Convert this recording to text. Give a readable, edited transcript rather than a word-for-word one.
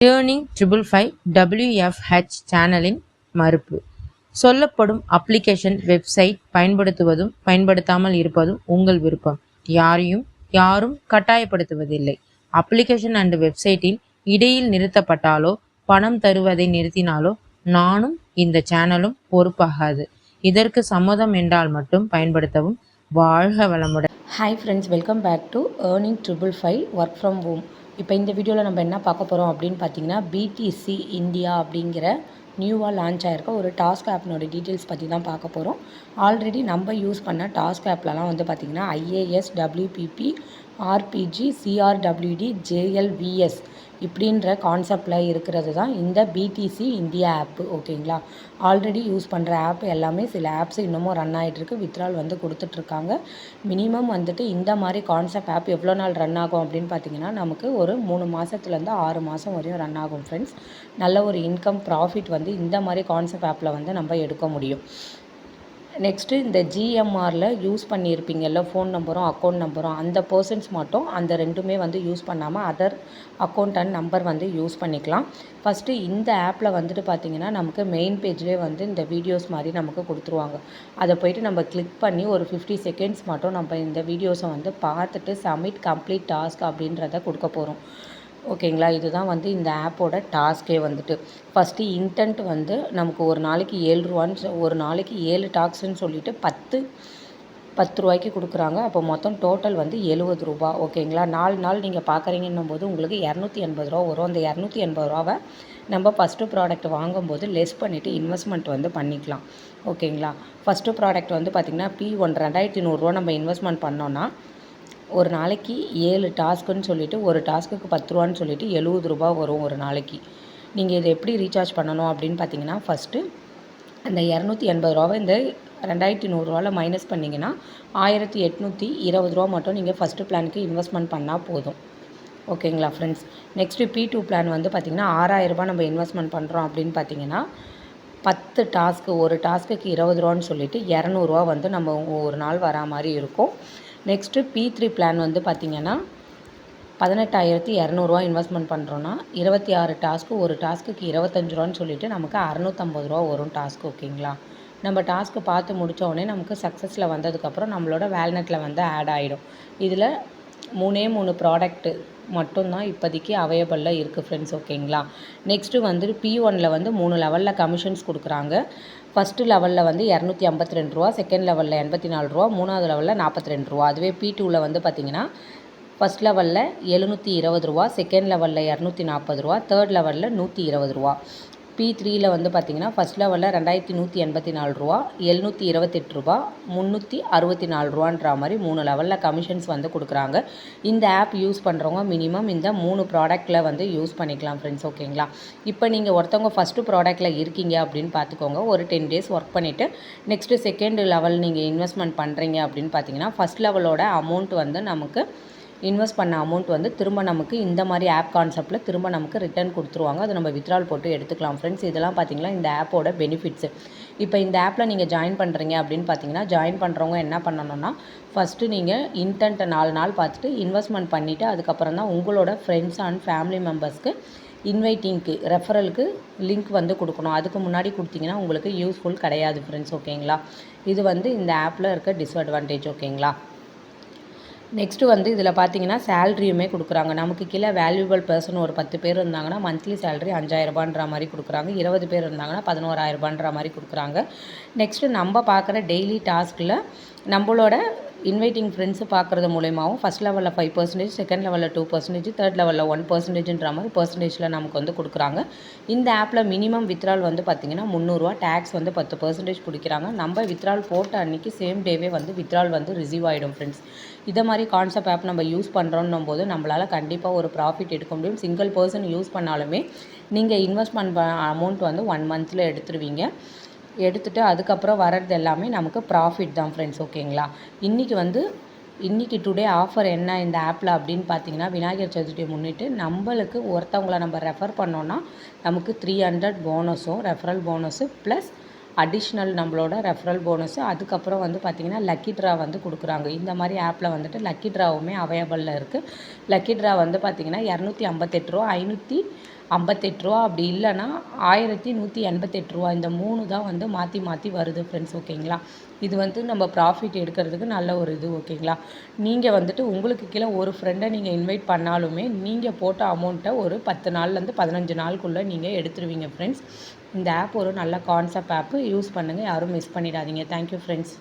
Turning 555 WFH சேனலின் மறுப்பு. சொல்லப்படும் அப்ளிகேஷன் வெப்சைட் பயன்படுத்துவதும் பயன்படுத்தாமல் இருப்பதும் உங்கள் விருப்பம். யாரும் கட்டாயப்படுத்துவதில்லை. அப்ளிகேஷன் அண்ட் வெப்சைட்டில் இடையில் நிறுத்தப்பட்டாலோ பணம் தருவதை நிறுத்தினாலோ நானும் இந்த சேனலும் பொறுப்பாகாது. இதற்கு சம்மதம் என்றால் மட்டும் பயன்படுத்தவும். வாழ்க வளமுடன். Hi friends, welcome back to earning 555 work from home. இப்போ இந்த வீடியோவில் நம்ம என்ன பார்க்க போகிறோம் அப்படின்னு பார்த்தீங்கன்னா, பிடிசி இந்தியா அப்படிங்கிற நியூவாக லான்ச் ஆகிருக்க ஒரு டாஸ்க் ஆப்னோட டீட்டெயில்ஸ் பற்றி தான் பார்க்க போகிறோம். ஆல்ரெடி நம்ம யூஸ் பண்ண டாஸ்க் ஆப்லலாம் வந்து பார்த்திங்கன்னா ஐஏஎஸ், டபிள்யூபிபி, ஆர்பிஜி, சிஆர்டபிள்யூடி, ஜேஎல்விஎஸ் இப்படின்ற கான்செப்டில் இருக்கிறது தான் இந்த பிடிசி இந்தியா ஆப்பு. ஓகேங்களா, ஆல்ரெடி யூஸ் பண்ணுற ஆப் எல்லாமே சில ஆப்ஸ் இன்னமும் ரன் ஆகிட்டுருக்கு. வித்ட்ரால் வந்து கொடுத்துட்ருக்காங்க. மினிமம் வந்துட்டு இந்த மாதிரி கான்செப்ட் ஆப் எவ்வளோ நாள் ரன் ஆகும் அப்படின்னு பார்த்தீங்கன்னா, நமக்கு ஒரு 3 மாதத்துலேருந்து 6 மாதம் வரையும் ரன் ஆகும் ஃப்ரெண்ட்ஸ். நல்ல ஒரு இன்கம் ப்ராஃபிட் வந்து இந்த மாதிரி கான்செப்ட் ஆப்பில் வந்து நம்ம எடுக்க முடியும். நெக்ஸ்ட்டு இந்த ஜிஎம்ஆரில் யூஸ் பண்ணியிருப்பீங்கல்ல, ஃபோன் நம்பரும் அக்கௌண்ட் நம்பரும், அந்த பர்சன்ஸ் மட்டும் அந்த ரெண்டுமே வந்து யூஸ் பண்ணாமல் அதர் அக்கௌண்ட் அண்ட் நம்பர் வந்து யூஸ் பண்ணிக்கலாம். ஃபஸ்ட்டு இந்த ஆப்பில் வந்துட்டு பார்த்திங்கன்னா, நமக்கு மெயின் பேஜ்லேயே வந்து இந்த வீடியோஸ் மாதிரி நமக்கு கொடுத்துருவாங்க. அதை போய்ட்டு நம்ம கிளிக் பண்ணி ஒரு 50 செகண்ட்ஸ் மட்டும் நம்ம இந்த வீடியோஸை வந்து பார்த்துட்டு சப்மிட் கம்ப்ளீட் டாஸ்க் அப்படின்றத கொடுக்க போகிறோம். ஓகேங்களா, இதுதான் வந்து இந்த ஆப்போட டாஸ்க்கே வந்துட்டு. ஃபஸ்ட்டு இன்டென்ட் வந்து நமக்கு ஒரு நாளைக்கு 7 ரூபான்னு, ஒரு நாளைக்கு 7 டாஸ்க்குன்னு சொல்லிட்டு 10 ரூபாய்க்கு கொடுக்குறாங்க. அப்போ மொத்தம் டோட்டல் வந்து 70 ரூபா. ஓகேங்களா, 4 நாள் நீங்கள் பார்க்குறீங்கன்னும் போது உங்களுக்கு 280 ரூபா வரும். அந்த 280 ரூபாவை நம்ம ஃபஸ்ட்டு ப்ராடக்ட் வாங்கும்போது லெஸ் பண்ணிவிட்டு இன்வெஸ்ட்மெண்ட் வந்து பண்ணிக்கலாம். ஓகேங்களா, ஃபஸ்ட்டு ப்ராடக்ட் வந்து பார்த்திங்கன்னா P1 2100 நம்ம இன்வெஸ்ட்மெண்ட் பண்ணோன்னா ஒரு நாளைக்கு 7 டாஸ்க்குன்னு சொல்லிவிட்டு ஒரு டாஸ்க்குக்கு 10 ரூபான்னு சொல்லிவிட்டு 70 ரூபா வரும் ஒரு நாளைக்கு. நீங்கள் இதை எப்படி ரீசார்ஜ் பண்ணணும் அப்படின்னு பார்த்தீங்கன்னா, ஃபஸ்ட்டு அந்த 280 ரூபாவை இந்த 2100 மைனஸ் பண்ணிங்கன்னா 1820 ரூபா மட்டும் நீங்கள் ஃபஸ்ட்டு பிளானுக்கு இன்வெஸ்ட்மெண்ட் பண்ணால் போதும். ஓகேங்களா ஃப்ரெண்ட்ஸ். நெக்ஸ்ட்டு P2 பிளான் வந்து பார்த்திங்கன்னா 6000 ரூபா நம்ம இன்வெஸ்ட்மெண்ட் பண்ணுறோம் அப்படின்னு பார்த்தீங்கன்னா 10 டாஸ்க்கு, ஒரு டாஸ்க்குக்கு 20 ரூபான்னு சொல்லிவிட்டு 200 ரூபா வந்து நம்ம ஒரு நாள் வரா மாதிரி இருக்கும். நெக்ஸ்ட்டு P3 பிளான் வந்து பார்த்திங்கன்னா 18,200 இன்வெஸ்ட்மெண்ட் பண்ணுறோன்னா 26 டாஸ்க்கு, ஒரு டாஸ்க்குக்கு 25 ரூபான்னு சொல்லிவிட்டு நமக்கு 650 ரூபா வரும் டாஸ்க்கு. ஓகேங்களா, நம்ம டாஸ்க்கு பார்த்து முடித்த உடனே நமக்கு சக்ஸஸில் வந்ததுக்கப்புறம் நம்மளோட வேல்நெட்டில் வந்து ஆட் ஆகிடும். இதில் 3 ப்ராடக்ட்டு மட்டும்தான் இப்போதைக்கு அவைலபிளில் இருக்குது ஃப்ரெண்ட்ஸ். ஓகேங்களா, நெக்ஸ்ட்டு வந்து P1 வந்து 3 லெவலில் கமிஷன்ஸ் கொடுக்குறாங்க. ஃபஸ்ட்டு லெவலில் வந்து 252 ரூபா, செகண்ட் லெவலில் 84 ரூபா, மூணாவது லெவலில் 42 ரூபா. அதுவே P2 வந்து பார்த்திங்கன்னா ஃபஸ்ட் லெவலில் 720 ரூபா, செகண்ட் லெவலில் 240 ரூபா, தேர்ட் லெவலில் 120 ரூபா. P3 வந்து பார்த்திங்கன்னா ஃபஸ்ட் லெவலில் 2184 ரூபா, 728 ரூபா, 364 ரூபான்ற மாதிரி 3 லெவலில் கமிஷன்ஸ் வந்து கொடுக்குறாங்க. இந்த ஆப் யூஸ் பண்ணுறவங்க மினிமம் இந்த 3 ப்ராடக்ட்டில் வந்து யூஸ் பண்ணிக்கலாம் ஃப்ரெண்ட்ஸ். ஓகேங்களா, இப்போ நீங்கள் ஒருத்தவங்க ஃபஸ்ட்டு ப்ராடக்ட்டில் இருக்கீங்க அப்படின்னு பார்த்துக்கோங்க. ஒரு 10 டேஸ் ஒர்க் பண்ணிவிட்டு நெக்ஸ்ட்டு செகண்ட் லெவல் நீங்கள் இன்வெஸ்ட்மெண்ட் பண்ணுறீங்க அப்படின்னு பார்த்தீங்கன்னா ஃபஸ்ட் லெவலோட அமௌண்ட் வந்து நமக்கு இன்வெஸ்ட் பண்ண அமௌண்ட் வந்து திரும்ப நமக்கு இந்த மாதிரி ஆப் கான்செப்ட்டில் திரும்ப நமக்கு ரிட்டர்ன் கொடுத்துருவாங்க. அதை நம்ம வித்ட்ரால் போட்டு எடுத்துக்கலாம் ஃப்ரெண்ட்ஸ். இதெல்லாம் பார்த்திங்கன்னா இந்த ஆப்போட பெனிஃபிட்ஸு. இப்போ இந்த ஆப்பில் நீங்கள் ஜாயின் பண்ணுறீங்க அப்படின்னு பார்த்தீங்கன்னா, ஜாயின் பண்ணுறவங்க என்ன பண்ணணும்னா, ஃபஸ்ட்டு நீங்கள் இன்டென்ட்டை 4 நாள் பார்த்துட்டு இன்வெஸ்ட்மெண்ட் பண்ணிவிட்டு அதுக்கப்புறம் தான் உங்களோட ஃப்ரெண்ட்ஸ் அண்ட் ஃபேமிலி மெம்பர்ஸ்க்கு இன்வைட்டிங்க்கு ரெஃபரலுக்கு லிங்க் வந்து கொடுக்கணும். அதுக்கு முன்னாடி கொடுத்தீங்கன்னா உங்களுக்கு யூஸ்ஃபுல் கிடையாது ஃப்ரெண்ட்ஸ். ஓகேங்களா, இது வந்து இந்த ஆப்பில் இருக்க டிஸ்அட்வான்டேஜ். ஓகேங்களா, நெக்ஸ்ட்டு வந்து இதில் பார்த்தீங்கன்னா சேலரியுமே கொடுக்குறாங்க. நமக்கு கீழே வேல்யூபிள் பர்சன் ஒரு 10 பேர் இருந்தாங்கன்னா மந்த்லி சேலரி 5000 ரூபான்ற மாதிரி கொடுக்குறாங்க. 20 பேர் இருந்தாங்கன்னா 11,000 ரூபான்ற மாதிரி கொடுக்குறாங்க. நெக்ஸ்ட்டு நம்ம பார்க்குற டெய்லி டாஸ்கில் நம்மளோட இன்வைட்டிங் ஃப்ரெண்ட்ஸு பார்க்குறது மூலயமாவும் ஃபஸ்ட் லெவலில் 5%, செகண்ட் லெவலில் 2%, தேர்ட் லெவலில் 1%ன்ற மாதிரி பர்சன்டேஜில் நமக்கு வந்து கொடுக்குறாங்க. இந்த ஆப்பில் மினிமம் வித்ட்ரால் வந்து பார்த்திங்கன்னா 300 டேக்ஸ் வந்து 10% பிடிக்கிறாங்க. நம்ம வித்ட்ரால் போட்ட அன்றைக்கி சேம் டேவே வந்து வித்ட்ரால் வந்து ரிசீவ் ஆகிடும் ஃப்ரெண்ட்ஸ். இதை மாதிரி கான்செப்ட் ஆப் நம்ம யூஸ் பண்ணுறோன்னும் போது நம்மளால் கண்டிப்பாக ஒரு ப்ராஃபிட் எடுக்க முடியும். சிங்கிள் பர்சன் யூஸ் பண்ணாலுமே நீங்கள் இன்வெஸ்ட்மெண்ட் அமௌண்ட் வந்து 1 மந்தில் எடுத்துருவீங்க. எடுத்துகிட்டு அதுக்கப்புறம் வர்றது எல்லாமே நமக்கு ப்ராஃபிட் தான் ஃப்ரெண்ட்ஸ். ஓகேங்களா, இன்றைக்கி டுடே ஆஃபர் என்ன இந்த ஆப்பில் அப்படின்னு பார்த்தீங்கன்னா, விநாயகர் சதுர்த்தியை முன்னிட்டு நம்மளுக்கு ஒருத்தவங்கள நம்ம ரெஃபர் பண்ணோன்னா நமக்கு 300 போனஸும் ரெஃபரல் போனஸு ப்ளஸ் அடிஷ்னல் நம்மளோட ரெஃபரல் போனஸு. அதுக்கப்புறம் வந்து பார்த்திங்கன்னா லக்கி ட்ரா வந்து கொடுக்குறாங்க. இந்த மாதிரி ஆப்பில் வந்துட்டு லக்கி ட்ராவுமே அவைலபிளில் இருக்குது. லக்கி ட்ரா வந்து பார்த்திங்கன்னா 258 ரூபா, 58 அப்படி இல்லைன்னா 1188 இந்த 3 தான் வந்து மாற்றி மாற்றி வருது ஃப்ரெண்ட்ஸ். ஓகேங்களா. இது வந்து நம்ம ப்ராஃபிட் எடுக்கிறதுக்கு நல்ல ஒரு இது. ஓகேங்களா. நீங்கள் வந்துட்டு உங்களுக்கு கீழே ஒரு ஃப்ரெண்டை நீங்கள் இன்வைட் பண்ணாலுமே நீங்கள் போட்ட அமௌண்ட்டை ஒரு 10 நாள்லேருந்து 15 நாளுக்குள்ளே நீங்கள் எடுத்துருவீங்க ஃப்ரெண்ட்ஸ். இந்த ஆப் ஒரு நல்ல கான்செப்ட் ஆப்பு. யூஸ் பண்ணுங்கள். யாரும் மிஸ் பண்ணிடாதீங்க. Thank you friends.